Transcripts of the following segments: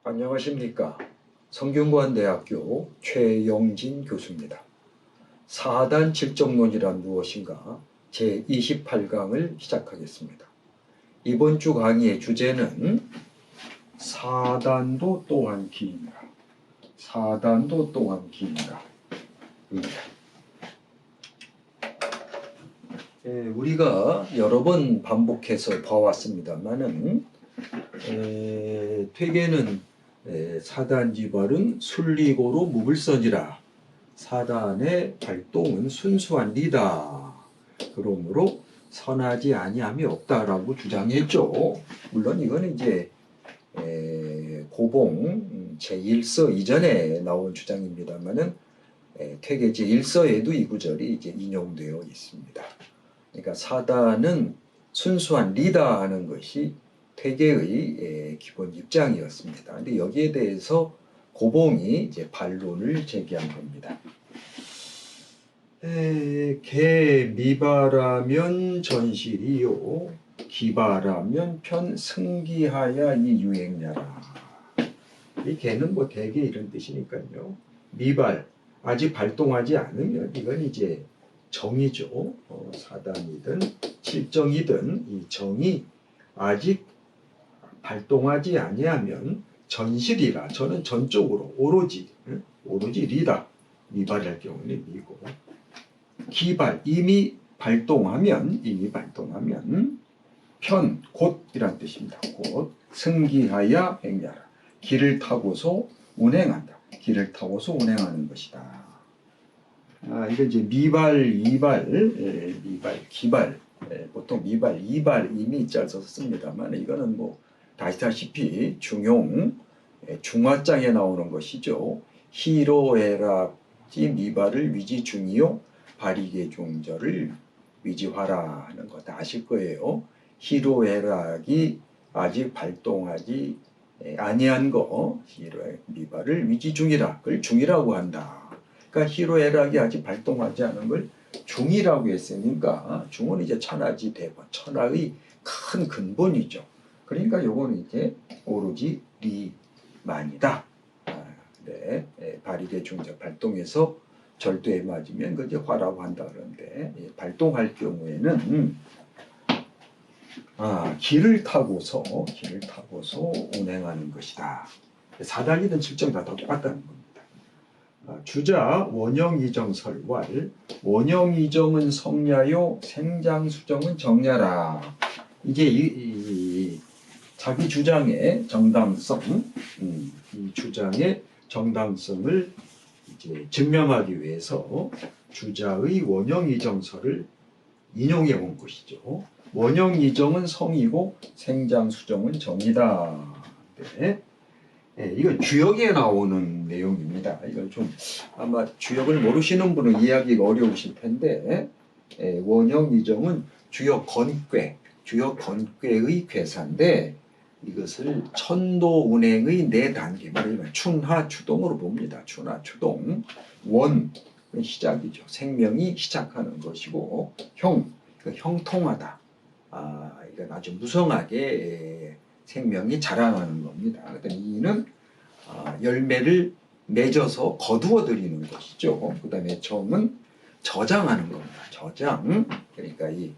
안녕하십니까. 성균관대학교 최영진 교수입니다. 사단 질적론이란 무엇인가 제28강을 시작하겠습니다. 이번 주 강의의 주제는 사단도 또한 기인가, 사단도 또한 기인가 입니다. 우리가 여러 번 반복해서 봐왔습니다만은 퇴계는 사단지발은 순리고로 무불선이라 사단의 발동은 순수한 리다. 그러므로 선하지 아니함이 없다라고 주장했죠. 물론 이거는 이제 고봉 제1서 이전에 나온 주장입니다만은 퇴계 제1서에도 이 구절이 이제 인용되어 있습니다. 그러니까 사단은 순수한 리다 하는 것이 퇴계의 기본 입장이었습니다. 근데 여기에 대해서 고봉이 이제 반론을 제기한 겁니다. 개 미발하면 전실이요, 기발하면 편 승기하야 이 유행냐라. 이 개는 뭐 대개 이런 뜻이니까요. 미발, 아직 발동하지 않으면 이건 이제 정이죠. 사단이든 칠정이든 이 정이 아직 발동하지 아니하면 전실이라. 저는 전적으로 오로지 리다. 미발할 경우는 미고, 기발 이미 발동하면 편 곧이란 뜻입니다. 곧 승기하야 행야라. 길을 타고서 운행한다. 길을 타고서 운행하는 것이다. 이건 이제 미발, 이발, 기발. 보통 미발, 이발 이미 잘 써서 씁니다만 이거는 뭐 다시다시피 중용 중화장에 나오는 것이죠. 희로애락지 미발을 위지 중이요 발이계 중절을 위지화라 하는 거 다 아실 거예요. 희로애락이 아직 발동하지 아니한 거, 희로애락 미발을 위지 중이라. 그걸 중이라고 한다. 그러니까 희로애락이 아직 발동하지 않은 걸 중이라고 했으니까 중은 이제 천하지 대본, 천하의 큰 근본이죠. 그러니까 요거는 이제 오로지 리만이다. 발이계 중절 발동해서 절도에 맞으면 그 이제 화라고 한다 그러는데, 발동할 경우에는 길을 타고서 운행하는 것이다. 사단이든 칠정이 다 똑같다는 겁니다. 주자 원형이정 설왈, 원형이정은 성야요 생장수정은 정야라. 이게 자기 주장의 정당성, 이 주장의 정당성을 이제 증명하기 위해서 주자의 원형이정설을 인용해 온 것이죠. 원형이정은 성이고 생장수정은 정이다. 이건 주역에 나오는 내용입니다. 이걸 좀 아마 주역을 모르시는 분은 이해하기가 어려우실 텐데, 원형이정은 주역 건괴의 괴사인데 이것을 천도 운행의 4단계, 말하자면 춘하 추동으로 봅니다. 춘하 추동. 원 시작이죠. 생명이 시작하는 것이고, 형통하다. 이건 아주 무성하게 생명이 자라나는 겁니다. 이는 열매를 맺어서 거두어들이는 것이죠. 그 다음에 정은 저장하는 겁니다. 저장. 그러니까 이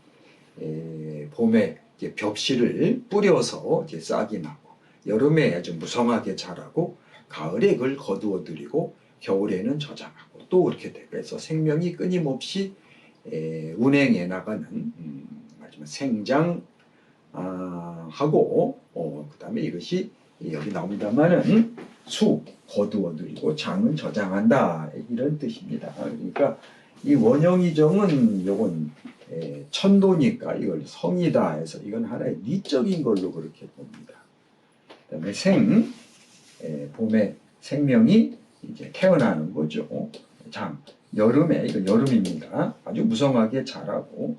봄에 이제 벽실을 뿌려서 이제 싹이 나고, 여름에 아주 무성하게 자라고, 가을에 그걸 거두어들이고, 겨울에는 저장하고, 또 그렇게 되고 해서 생명이 끊임없이 운행해 나가는, 마지막 생장 하고, 그 다음에 이것이 여기 나옵니다만은 거두어들이고, 장은 저장한다, 이런 뜻입니다. 그러니까 이 원형이정은 요건 천도니까 이걸 성이다 해서 이건 하나의 리적인 걸로 그렇게 봅니다. 그 다음에 봄에 생명이 이제 태어나는 거죠. 장, 여름에, 이건 여름입니다. 아주 무성하게 자라고,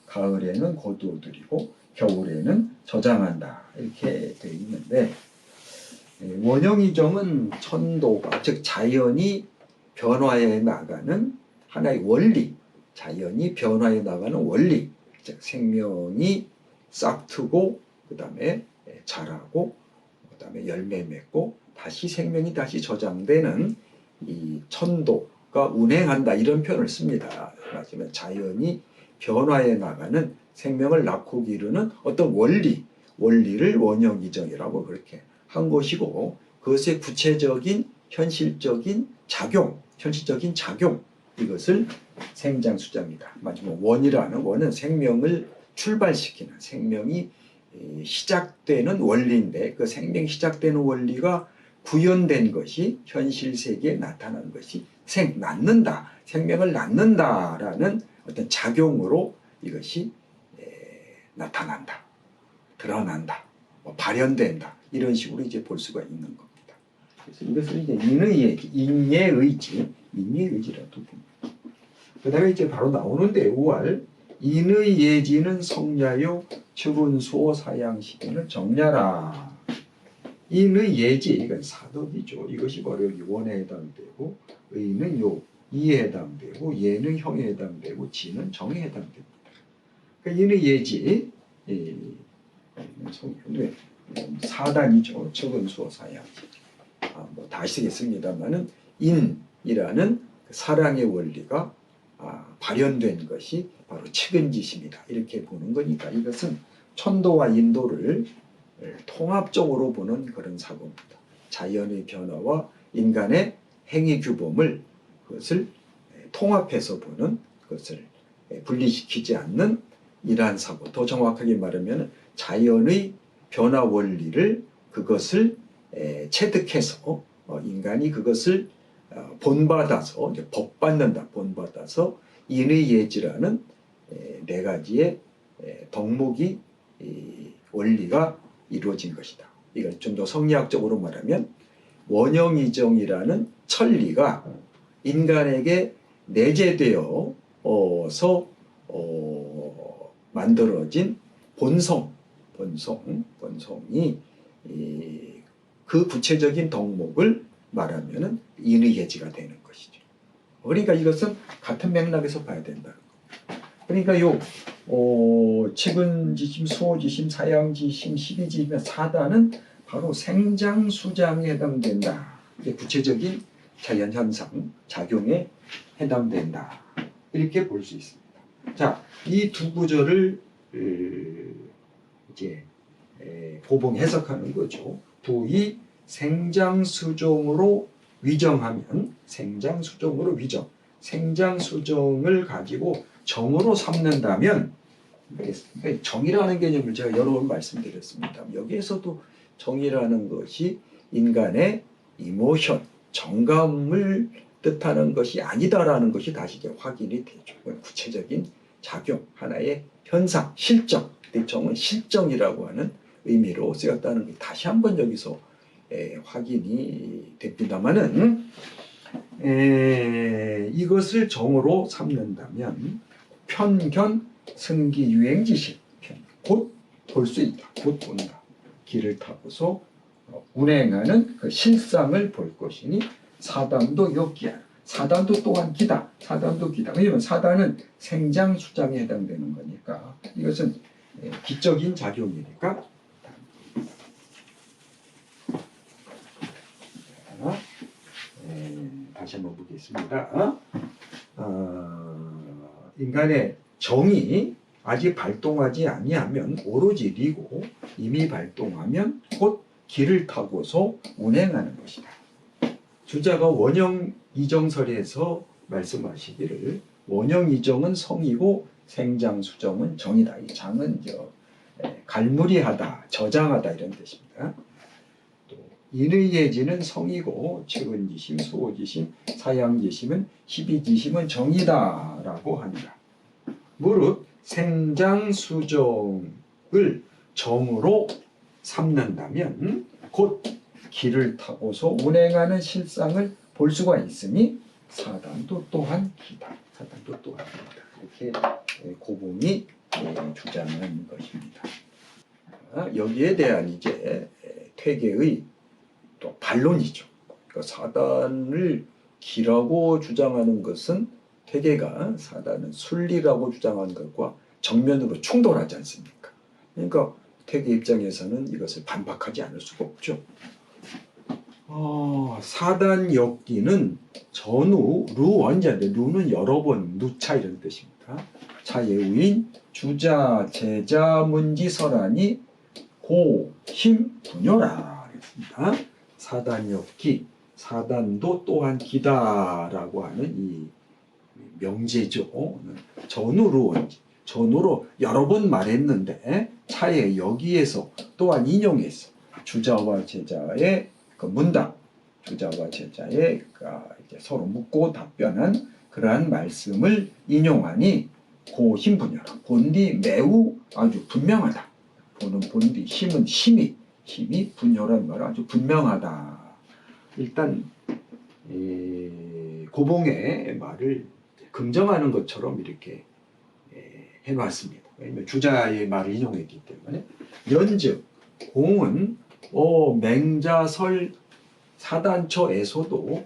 가을에는 거두어들이고, 겨울에는 저장한다. 이렇게 되어 있는데, 원형이정은 천도가, 즉 자연이 변화해 나가는 하나의 원리, 자연이 변화해 나가는 원리, 즉 생명이 싹트고 그 다음에 자라고 그다음에 열매 맺고 다시 생명이 다시 저장되는 이 천도가 운행한다 이런 표현을 씁니다. 말하자면 자연이 변화해 나가는 생명을 낳고 기르는 어떤 원리를 원형이정이라고 그렇게 한 것이고 그것의 구체적인 현실적인 작용 이것을 생장수장이다. 마지막 원은 생명을 출발시키는 생명이 시작되는 원리인데 그 생명이 시작되는 원리가 구현된 것이 현실 세계에 나타나는 것이 낳는다. 생명을 낳는다라는 어떤 작용으로 이것이 나타난다. 드러난다. 발현된다. 이런 식으로 이제 볼 수가 있는 겁니다. 그래서 이것을 이제 인의의지라도 봅니다. 그 다음에 이제 바로 나오는데 5월 인의 예지는 성야요 측은수호 사양시기는 정야라. 인의 예지 이건 사덕이죠. 이것이 바로 여기 원에 해당되고 의는 이에 해당되고 예는 형에 해당되고 지는 정에 해당됩니다. 그러니까 인의 예지 사단이죠. 측은수호 사양시기. 다 아시겠습니다만은 인이라는 사랑의 원리가 발현된 것이 바로 측은지심이다. 이렇게 보는 거니까 이것은 천도와 인도를 통합적으로 보는 그런 사고입니다. 자연의 변화와 인간의 행위 규범을 그것을 통합해서 보는 것을 분리시키지 않는 이러한 사고. 더 정확하게 말하면 자연의 변화 원리를 그것을 체득해서 인간이 그것을 본받아서 법받는다. 본받아서 인의 예지라는 네 가지의 덕목이 원리가 이루어진 것이다. 이걸 좀 더 성리학적으로 말하면 원형이정이라는 천리가 인간에게 내재되어서 만들어진 본성이 그 구체적인 덕목을 말하면은 인의 예지가 되는 것이죠. 그러니까 이것은 같은 맥락에서 봐야 된다. 그러니까 측은지심, 수호지심, 사양지심, 십이지심, 사단은 바로 생장수장에 해당된다. 이게 구체적인 자연현상, 작용에 해당된다. 이렇게 볼 수 있습니다. 자, 이 두 구절을 이제 고봉 해석하는 거죠. 도이 생장수종으로 위정하면 생장수종을 가지고 정으로 삼는다면 정이라는 개념을 제가 여러 번 말씀드렸습니다. 여기에서도 정이라는 것이 인간의 이모션, 정감을 뜻하는 것이 아니다라는 것이 다시 이제 확인이 되죠. 구체적인 작용, 하나의 현상, 실정. 정은 실정이라고 하는 의미로 쓰였다는 게 다시 한번 여기서 확인이 됩니다만은 이것을 정으로 삼는다면 편견, 승기, 유행지식 곧 볼 수 있다. 곧 본다. 길을 타고서 운행하는 그 실상을 볼 것이니 사단도 욕기야. 사단도 또한 기다. 왜냐하면 사단은 생장수장에 해당되는 거니까 이것은 기적인 작용이니까. 다시 한번 보겠습니다. 인간의 정이 아직 발동하지 아니하면 오로지 리고 이미 발동하면 곧 길을 타고서 운행하는 것이다. 주자가 원형이정설에서 말씀하시기를 원형이정은 성이고 생장수정은 정이다. 이 장은 갈무리하다, 저장하다 이런 뜻입니다. 또 인의 예지는 성이고 측은지심, 수호지심, 사양지심은 십이지심은 정이다라고 합니다. 무릇 생장수정을 정으로 삼는다면 곧 길을 타고서 운행하는 실상을 볼 수가 있으니 사단도 또한 기다. 이렇게 고봉이 주장하는 것입니다. 여기에 대한 이제 퇴계의 또 반론이죠. 그러니까 사단을 기라고 주장하는 것은 퇴계가 사단은 순리라고 주장하는 것과 정면으로 충돌하지 않습니까? 그러니까 태계 입장에서는 이것을 반박하지 않을 수가 없죠. 사단역기는 전후 루원자인데 루는 여러 번 누차 이런 뜻입니다. 차예우인 주자 제자 문지설하니 고힘 분요라 그랬습니다. 사단역기 사단도 또한 기다라고 하는 이 명제죠. 전후 루원지 전후로 여러 번 말했는데 차에 여기에서 또한 인용해서 주자와 제자의 그 문답, 주자와 제자의 이제 서로 묻고 답변한 그러한 말씀을 인용하니 고힘 분야라. 본디 매우 아주 분명하다. 보는 본디 힘은 힘이 분요란 말 아주 분명하다. 일단 고봉의 말을 긍정하는 것처럼 이렇게 해놨습니다. 왜냐하면 주자의 말을 인용했기 때문에 연즉 공은 맹자설 사단처에서도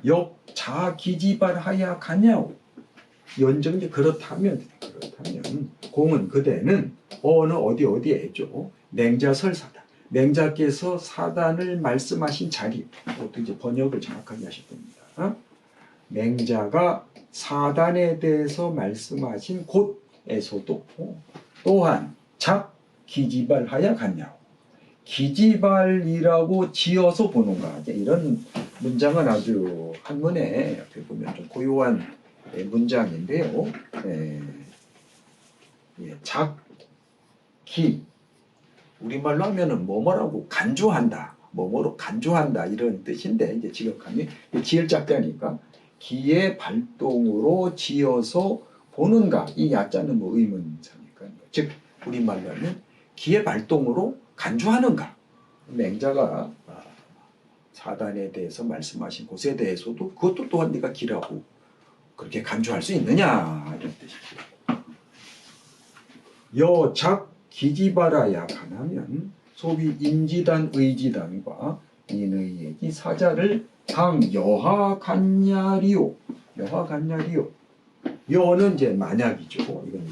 역자기지발하야 가냐오. 연즉 이제 그렇다면 공은 그대는 어느 어디에죠. 맹자설 사단. 맹자께서 사단을 말씀하신 자리. 어떻게 이제 번역을 정확하게 하실 겁니다. 맹자가 사단에 대해서 말씀하신 곳에서도 또한 기지발하야 갔냐고. 기지발이라고 지어서 보는가. 이런 문장은 아주 한문에 어떻게 보면 좀 고유한 문장인데요. 기 우리말로 하면은 뭐뭐라고 간주한다, 뭐뭐로 간주한다 이런 뜻인데 이제 지극하게 지을작자니까 기의 발동으로 지어서 보는가 이 야자는 뭐 의문사니까요. 즉 우리말로 하면 기의 발동으로 간주하는가. 맹자가 사단에 대해서 말씀하신 곳에 대해서도 그것도 또한 네가 기라고 그렇게 간주할 수 있느냐 이런 뜻이죠. 여작 기지바라야 가나면 소위 임지단 의지단과 인의얘기 사자를 당 여하간야리오 여는 이제 만약이죠. 이건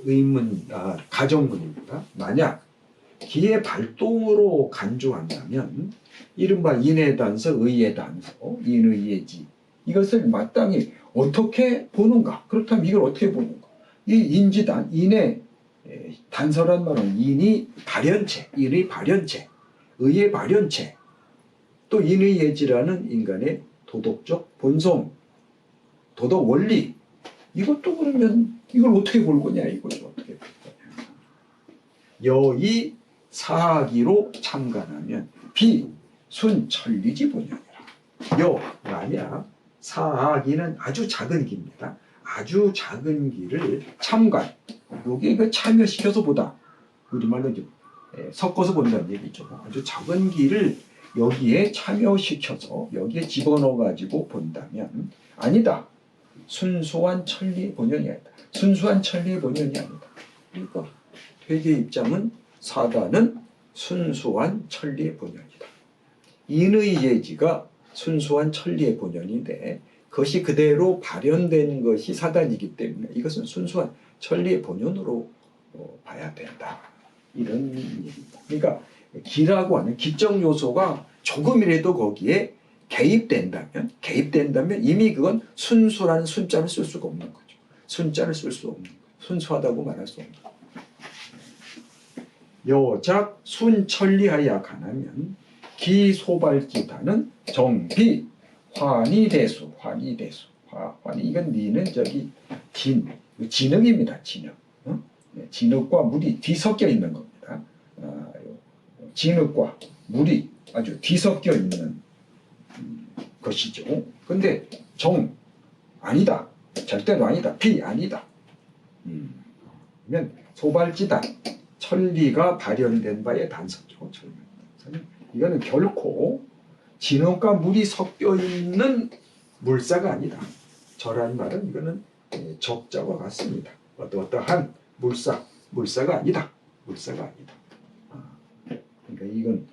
의문 가정문입니다. 만약 기의 발동으로 간주한다면 이른바 인의단서 의의단서 인의예지 이것을 마땅히 어떻게 보는가. 그렇다면 이걸 어떻게 보는가. 이 인지단 인의 단서란 말은 인의 발현체 의의 발현체 또 인의예지라는 인간의 도덕적 본성 도덕 원리 이것도 그러면 이걸 어떻게 볼 거냐 이거죠. 어떻게 볼 거냐. 여의 사하기로 참관하면 비순천리지 본연이라. 만약 사하기는 아주 작은 기입니다. 아주 작은 기를 참관 여기에 그 참여시켜서 보다 우리말로 이제 섞어서 본다는 얘기죠. 아주 작은 기를 여기에 참여시켜서 여기에 집어넣어 가지고 본다면 아니다. 순수한 천리 본연이 아니다. 순수한 천리 본연이 아니다. 그러니까 회계 입장은 사단은 순수한 천리의 본연이다. 인의 예지가 순수한 천리의 본연인데 그것이 그대로 발현된 것이 사단이기 때문에 이것은 순수한 천리의 본연으로 봐야 된다. 이런 얘기입니다. 그러니까 기라고 하는 기적 요소가 조금이라도 거기에 개입된다면 이미 그건 순수라는 순자를 쓸 수가 없는 거죠. 순자를 쓸 수 없는 거죠. 순수하다고 말할 수 없는 거죠. 여작 순천리하야 가나면 기소발기다는 정비 환희대수 이건 니는 저기 진흙입니다. 진흙과 물이 뒤섞여 있는 겁니다. 진흙과 물이 아주 뒤섞여 있는 것이죠. 근데 정 아니다. 절대로 아니다. 비 아니다. 그러면 소발지단 천리가 발현된 바의 단서죠. 이거는 결코 진흙과 물이 섞여 있는 물사가 아니다. 저란 말은 이거는 적자와 같습니다. 어떠한 물사가 아니다. 그러니까 이건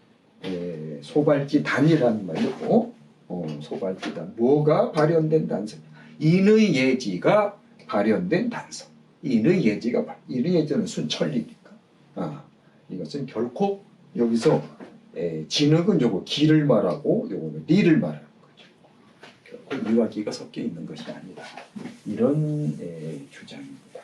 소발지단이라는 말이고 소발지단 뭐가 발현된 단서? 인의 예지가 발현된 단서. 인의 예지는 순천리니까 이것은 결코 여기서 진흙은 요거 기를 말하고 요거는 리를 말하는 거죠. 결코 리와 기가 섞여 있는 것이 아니다. 이런 주장입니다.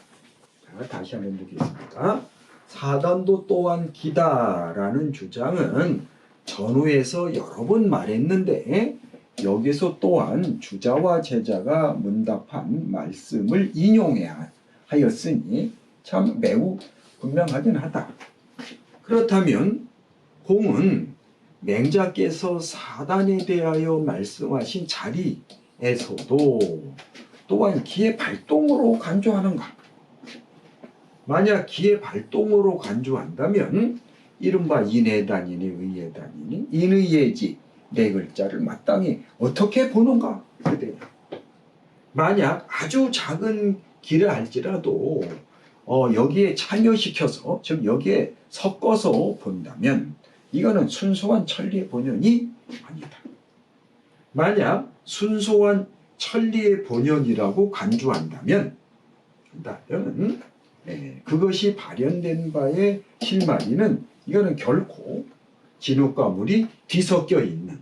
자, 다시 한번 보겠습니다. 사단도 또한 기다라는 주장은 전후에서 여러 번 말했는데 여기서 또한 주자와 제자가 문답한 말씀을 인용해야 하였으니 참 매우 분명하긴 하다. 그렇다면 공은 맹자께서 사단에 대하여 말씀하신 자리에서도 또한 기의 발동으로 간주하는가? 만약 기의 발동으로 간주한다면 이른바 인해단이니 의해단이니 인의예지 네 글자를 마땅히 어떻게 보는가? 그대요. 만약 아주 작은 기를 할지라도 여기에 참여시켜서 즉 여기에 섞어서 본다면 이거는 순수한 천리의 본연이 아니다. 만약 순수한 천리의 본연이라고 간주한다면 그것이 발현된 바의 실마리는 이거는 결코 진흙과 물이 뒤섞여 있는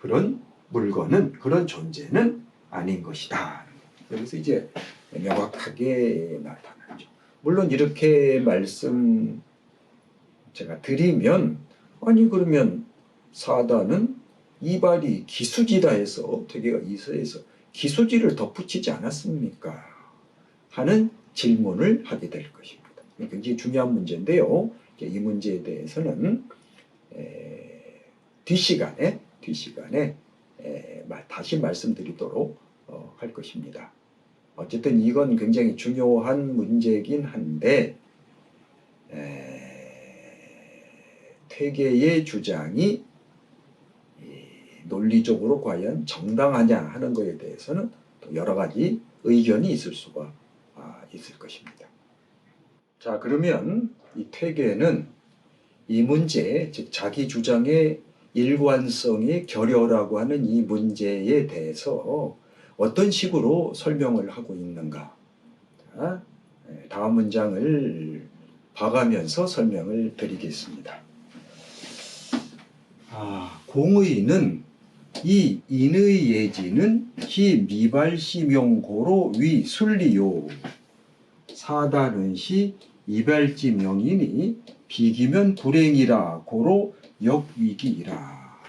그런 물건은 그런 존재는 아닌 것이다. 여기서 이제 명확하게 나타나죠. 물론 이렇게 말씀 제가 드리면 아니 그러면 사단은 이발이 기수지다 해서 퇴계가 이서에서 기수지를 덧붙이지 않았습니까? 하는 질문을 하게 될 것입니다. 굉장히 중요한 문제인데요. 이 문제에 대해서는 뒷시간에 다시 말씀드리도록 할 것입니다. 어쨌든 이건 굉장히 중요한 문제이긴 한데 퇴계의 주장이 논리적으로 과연 정당하냐 하는 것에 대해서는 또 여러 가지 의견이 있을 수가 있을 것입니다. 자, 그러면 이 퇴계는 이 문제, 즉 자기 주장의 일관성이 결여라고 하는 이 문제에 대해서 어떤 식으로 설명을 하고 있는가? 자, 다음 문장을 봐가면서 설명을 드리겠습니다. 공의는 이 인의 예지는 히 미발시명고로 위 순리요 사단은 시 이발지 명이니 비기면 불행이라 고로 역위기이라.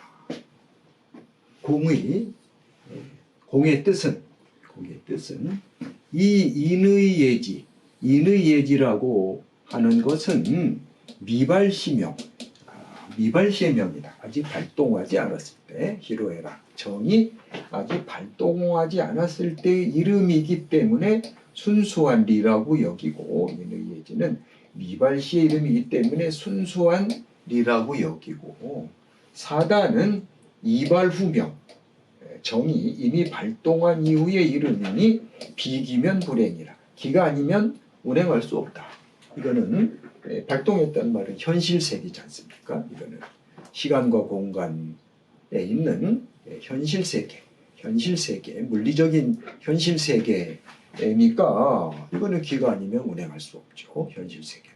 공의 뜻은 이 인의 예지라고 하는 것은 미발시의 명이다. 아직 발동하지 않았을 때 히로에라 정이 아직 발동하지 않았을 때의 이름이기 때문에 순수한 리라고 여기고 인의 예지는 미발시의 이름이기 때문에 순수한 리라고 여기고 사단은 이발 후명 정이 이미 발동한 이후의 이름이니 비기면 불행이라. 기가 아니면 운행할 수 없다. 이거는 발동했다는 말은 현실세계지 않습니까? 이거는 시간과 공간에 있는 현실세계, 물리적인 현실세계니까 이거는 기가 아니면 운행할 수 없죠. 현실세계.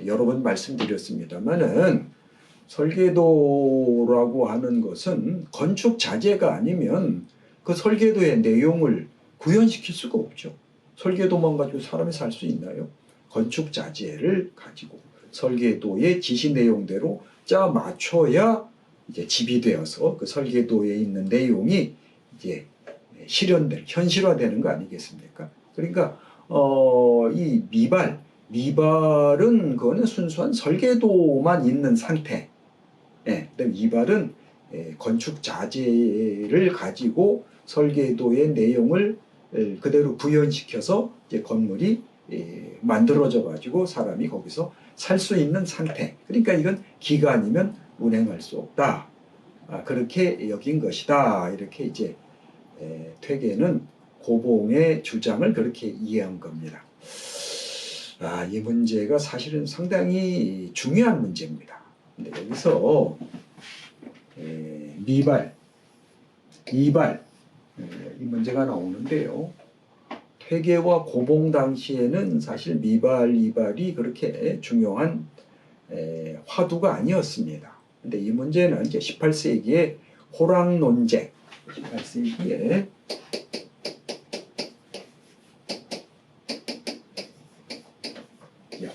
여러 번 말씀드렸습니다만은 설계도라고 하는 것은 건축 자재가 아니면 그 설계도의 내용을 구현시킬 수가 없죠. 설계도만 가지고 사람이 살 수 있나요? 건축 자재를 가지고 설계도의 지시 내용대로 짜 맞춰야 이제 집이 되어서 그 설계도에 있는 내용이 이제 현실화되는 거 아니겠습니까? 그러니까 이 미발은 그거는 순수한 설계도만 있는 상태. 이발은 건축 자재를 가지고 설계도의 내용을 그대로 구현시켜서 이제 건물이 만들어져 가지고 사람이 거기서 살 수 있는 상태. 그러니까 이건 기가 아니면 운행할 수 없다. 그렇게 여긴 것이다. 이렇게 이제 퇴계는 고봉의 주장을 그렇게 이해한 겁니다. 이 문제가 사실은 상당히 중요한 문제입니다. 근데 여기서 미발, 이발 이 문제가 나오는데요. 퇴계와 고봉 당시에는 사실 미발, 이발이 그렇게 중요한 화두가 아니었습니다. 근데 이 문제는 이제 18세기의 호락 논쟁, 18세기에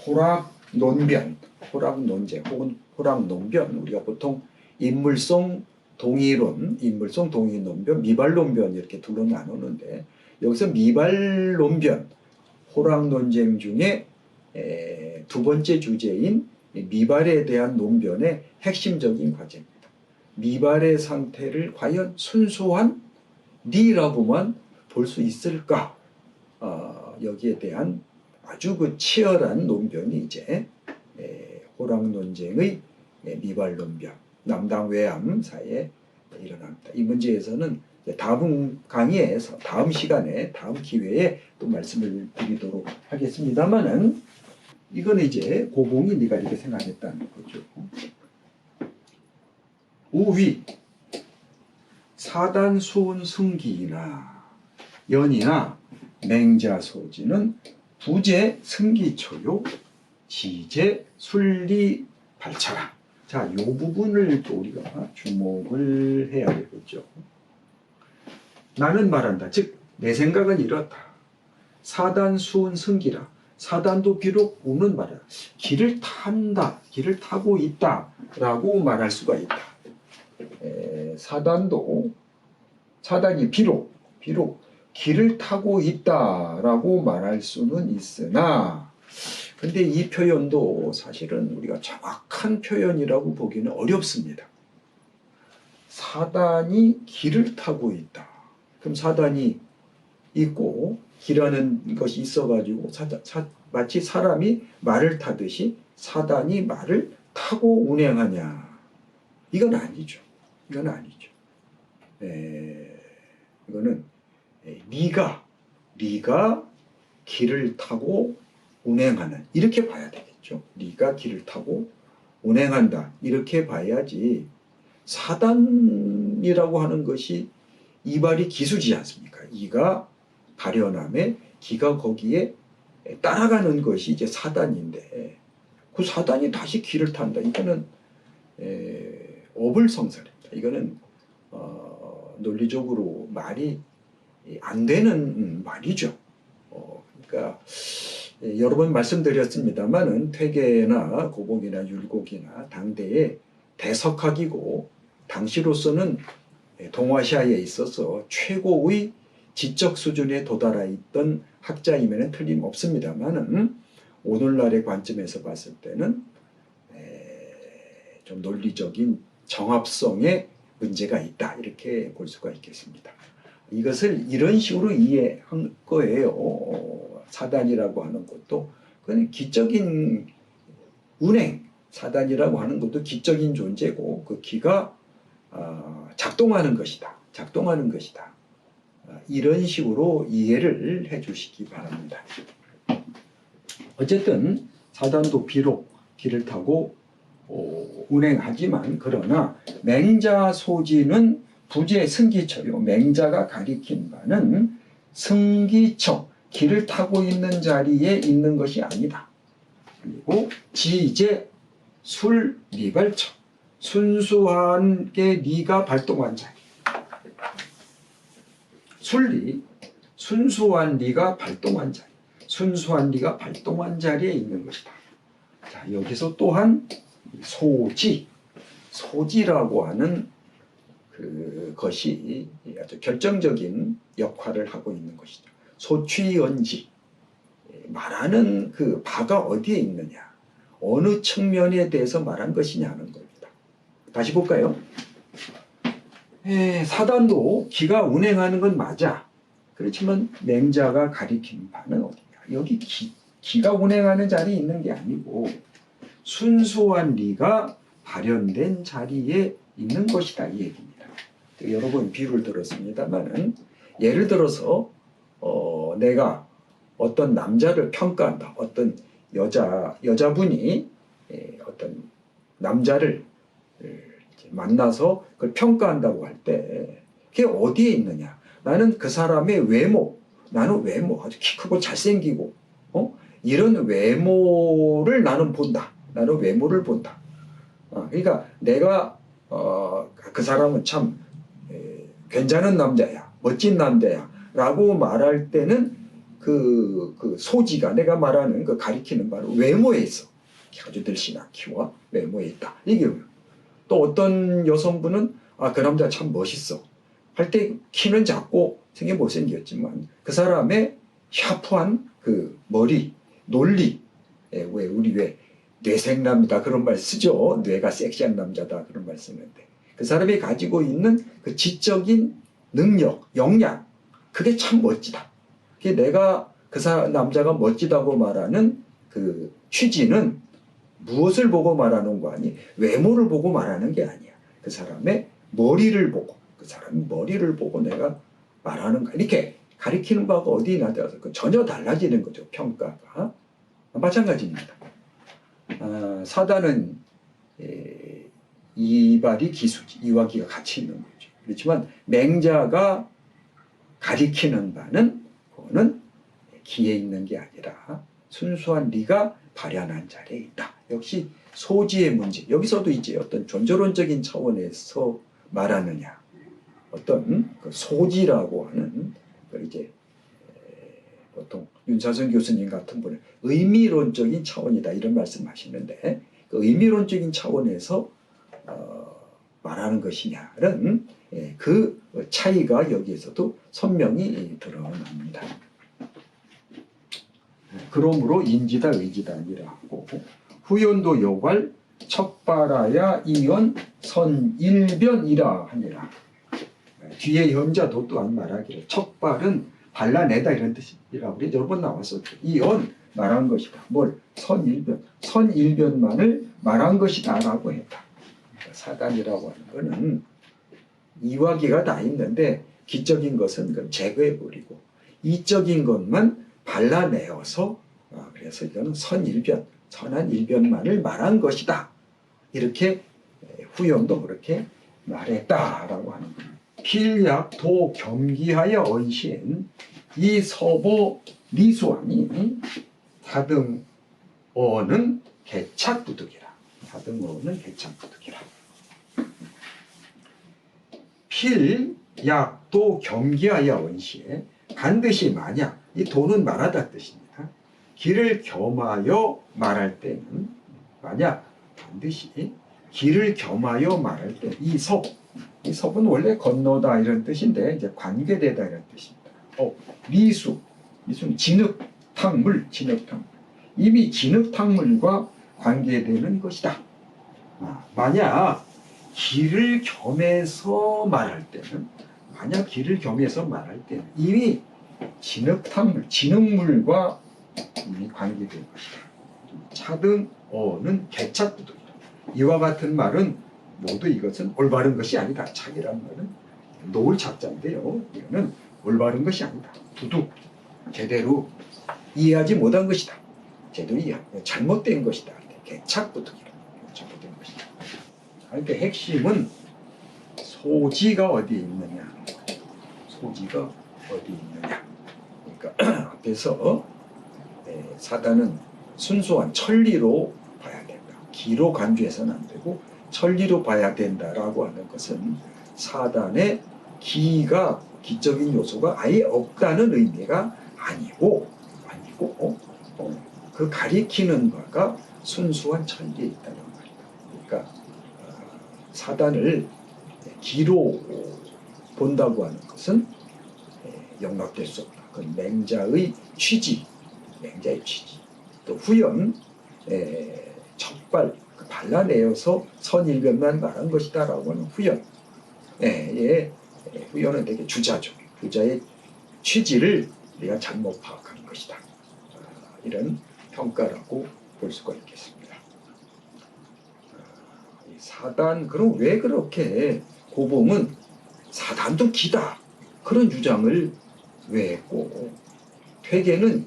호락 논변, 호락 논쟁 혹은 호락 논변, 우리가 보통 인물성 동의론, 인물성 동의 논변, 미발 논변 이렇게 둘로 나누는데, 여기서 미발 논변, 호락 논쟁 중에 두 번째 주제인 미발에 대한 논변의 핵심적인 과제입니다. 미발의 상태를 과연 순수한 니라고만 볼 수 있을까? 여기에 대한 아주 그 치열한 논변이 이제 호락 논쟁의 미발 논변, 남당 외암 사이에 일어납니다. 이 문제에서는 다음 강의에서, 다음 시간에, 다음 기회에 또 말씀을 드리도록 하겠습니다만은, 이거는 이제 고봉이 네가 이렇게 생각했다는 거죠. 우위 사단 수운 승기나 연이나 맹자소지는 부재 승기초요 지재 순리 발차라. 자, 이 부분을 또 우리가 주목을 해야 되겠죠. 나는 말한다. 즉, 내 생각은 이렇다. 사단 수운 승기라. 사단도 비록 우는 말이야. 길을 탄다, 길을 타고 있다 라고 말할 수가 있다. 사단이 비록 길을 타고 있다 라고 말할 수는 있으나, 근데 이 표현도 사실은 우리가 정확한 표현이라고 보기는 어렵습니다. 사단이 길을 타고 있다. 그럼 사단이 있고 기라는 것이 있어가지고 마치 사람이 말을 타듯이 사단이 말을 타고 운행하냐? 이건 아니죠. 이건 아니죠. 이거는 네가 길을 타고 운행하는, 이렇게 봐야 되겠죠. 네가 길을 타고 운행한다, 이렇게 봐야지. 사단이라고 하는 것이 이발이 기수지 않습니까? 이가 발현함에 기가 거기에 따라가는 것이 이제 사단인데, 그 사단이 다시 길을 탄다. 이거는 어불성설입니다. 이거는 논리적으로 말이 안 되는 말이죠. 그러니까 여러 번 말씀드렸습니다만은 퇴계나 고복이나 율곡이나 당대의 대석학이고, 당시로서는 동아시아에 있어서 최고의 지적 수준에 도달하 있던 학자임에는 틀림없습니다만은, 오늘날의 관점에서 봤을 때는 좀 논리적인 정합성에 문제가 있다, 이렇게 볼 수가 있겠습니다. 이것을 이런 식으로 이해한 거예요. 사단이라고 하는 것도 그건 기적인 운행, 사단이라고 하는 것도 기적인 존재고, 그 기가 작동하는 것이다. 이런 식으로 이해를 해 주시기 바랍니다. 어쨌든 사단도 비록 길을 타고 운행하지만, 그러나 맹자소지는 부재 승기처요. 맹자가 가리킨 바는 승기처, 길을 타고 있는 자리에 있는 것이 아니다. 그리고 지재 술리발처, 순수하게 네가 발동한 자리. 순리, 순수한 네가 발동한 자리. 순수한 네가 발동한 자리에 있는 것이다. 자, 여기서 또한 소지라고 하는 그것이 아주 결정적인 역할을 하고 있는 것이죠. 소취연지, 말하는 그 바가 어디에 있느냐, 어느 측면에 대해서 말한 것이냐는 겁니다. 다시 볼까요? 사단도 기가 운행하는 건 맞아. 그렇지만 맹자가 가리킨 바는 어디냐? 여기 기가 운행하는 자리에 있는 게 아니고 순수한 리가 발현된 자리에 있는 것이다, 이 얘기입니다. 여러 번 비유를 들었습니다만은, 예를 들어서 내가 어떤 남자를 평가한다. 어떤 여자분이 어떤 남자를 만나서 그걸 평가한다고 할 때 그게 어디에 있느냐? 나는 그 사람의 외모, 아주 키 크고 잘생기고 이런 외모를 나는 본다. 나는 외모를 본다. 그러니까 내가 그 사람은 참 괜찮은 남자야, 멋진 남자야 라고 말할 때는 그 소지가 내가 말하는 그 가리키는 바로 외모에 있어. 아주 들씨나 키와 외모에 있다. 이게 또 어떤 여성분은 그 남자 참 멋있어 할 때 키는 작고 생긴 못생겼지만 그 사람의 샤프한 그 머리, 논리, 우리 왜 뇌생남이다 그런 말 쓰죠. 뇌가 섹시한 남자다 그런 말 쓰는데 그 사람이 가지고 있는 그 지적인 능력, 역량 그게 참 멋지다. 그게 내가 그 남자가 멋지다고 말하는 그 취지는 무엇을 보고 말하는 거 아니 외모를 보고 말하는 게 아니야. 그 사람의 머리를 보고 그 사람의 머리를 보고 내가 말하는 거 이렇게 가리키는 바가 어디나 되어서 전혀 달라지는 거죠. 평가가 마찬가지입니다. 사단은 이발이 기수지 이와 기가 같이 있는 거죠. 그렇지만 맹자가 가리키는 바는 그거는 기에 있는 게 아니라 순수한 리가 발현한 자리에 있다. 역시 소지의 문제. 여기서도 이제 어떤 존재론적인 차원에서 말하느냐. 어떤 그 소지라고 하는 그 이제 보통 윤사선 교수님 같은 분은 의미론적인 차원이다 이런 말씀하시는데 그 의미론적인 차원에서 말하는 것이냐는 그 차이가 여기에서도 선명히 드러납니다. 그러므로 인지다 의지다 아니라 하고 후연도 요괄 척발하야 이연 선일변이라 하니라. 뒤에 현자도 또한 말하기를 척발은 발라내다 이런 뜻이라고 우리 여러 번 나왔었죠. 이연 말한 것이다. 뭘? 선일변. 선일변만을 말한 것이다 라고 했다. 사단이라고 하는 것은 이와기가 다 있는데 기적인 것은 그럼 제거해버리고 이적인 것만 발라내어서 그래서 이거는 선일변, 선한 일변만을 말한 것이다. 이렇게 후연도 그렇게 말했다라고 하는 겁니다. 필약도 겸기하여 언시엔 이 서보 리수하니 사등어는 개착부득이라. 사등어는 개착부득이라. 필약도 겸기하여 언시에 반드시 만약 이 도는 말하다 뜻입니다. 길을 겸하여 말할 때는 만약 반드시 길을 겸하여 말할 때 이 섭은 원래 건너다 이런 뜻인데 이제 관계되다 이런 뜻입니다. 리수는 진흙탕물, 이미 진흙탕물과 관계되는 것이다. 만약 길을 겸해서 말할 때는 이미 진흙물과 이미 관계된 것이다. 차등어는 개착부득이다. 이와 같은 말은 모두 이것은 올바른 것이 아니다. 착이라는 말은 놓을 착자인데요. 이거는 올바른 것이 아니다. 두둑 제대로 이해하지 못한 것이다. 제대로 잘못된 것이다. 개착부득이다. 잘못된 것이다. 그러니까 핵심은 소지가 어디에 있느냐. 소지가 어디 있느냐. 그러니까 앞에서 사단은 순수한 천리로 봐야 된다. 기로 간주해서는 안 되고 천리로 봐야 된다라고 하는 것은 사단의 기적인 요소가 아예 없다는 의미가 아니고 그 가리키는 바가 순수한 천리에 있다는 말이다. 그러니까 사단을 기로 본다고 하는 것은 용납될 수 없다. 그건 맹자의 취지. 또 후연 척발 발라내어서 선일변만 말한 것이다라고 하는 후연. 후연은 되게 주자죠. 주자의 취지를 우리가 잘못 파악한 것이다. 이런 평가라고 볼 수가 있겠습니다. 사단 그럼 왜 그렇게 고봉은 사단도 기다 그런 주장을 왜 했고 퇴계는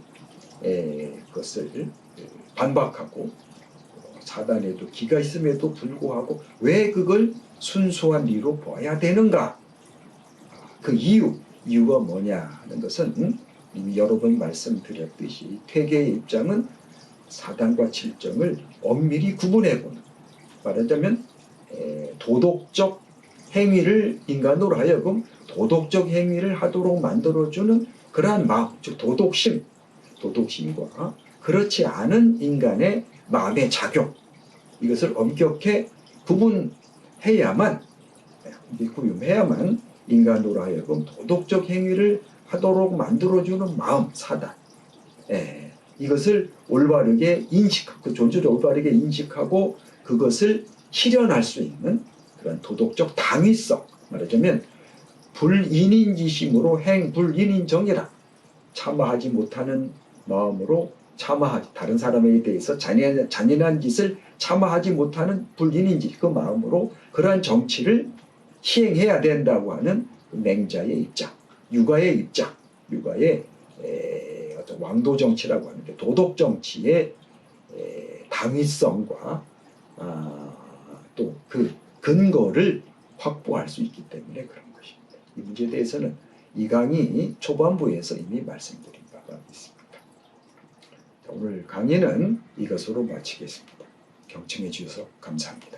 그것을 반박하고 사단에도 기가 있음에도 불구하고 왜 그걸 순수한 리로 봐야 되는가? 그 이유가 뭐냐 하는 것은 이미 여러 번 말씀드렸듯이 퇴계의 입장은 사단과 질정을 엄밀히 구분해보는, 말하자면 도덕적 행위를 인간으로 하여금 도덕적 행위를 하도록 만들어주는 그러한 마음, 즉 도덕심과 그렇지 않은 인간의 마음의 작용, 이것을 엄격히 구분해야만 인간으로 하여금 도덕적 행위를 하도록 만들어주는 마음, 사단, 이것을 올바르게 그 존재를 올바르게 인식하고 그것을 실현할 수 있는 그런 도덕적 당위성, 말하자면 불인인지심으로 행불인인정이라, 참아하지 못하는 마음으로 다른 사람에 대해서 잔인한 짓을 참아하지 못하는 불인인지 그 마음으로 그러한 정치를 시행해야 된다고 하는 그 맹자의 입장, 육아의 입장, 육아의 어떤 왕도 정치라고 하는 게 도덕 정치의 당위성과 또 그 근거를 확보할 수 있기 때문에 그런 것입니다. 이 문제에 대해서는 이 강의 초반부에서 이미 말씀드린 바가 있습니다. 오늘 강의는 이것으로 마치겠습니다. 경청해 주셔서 감사합니다.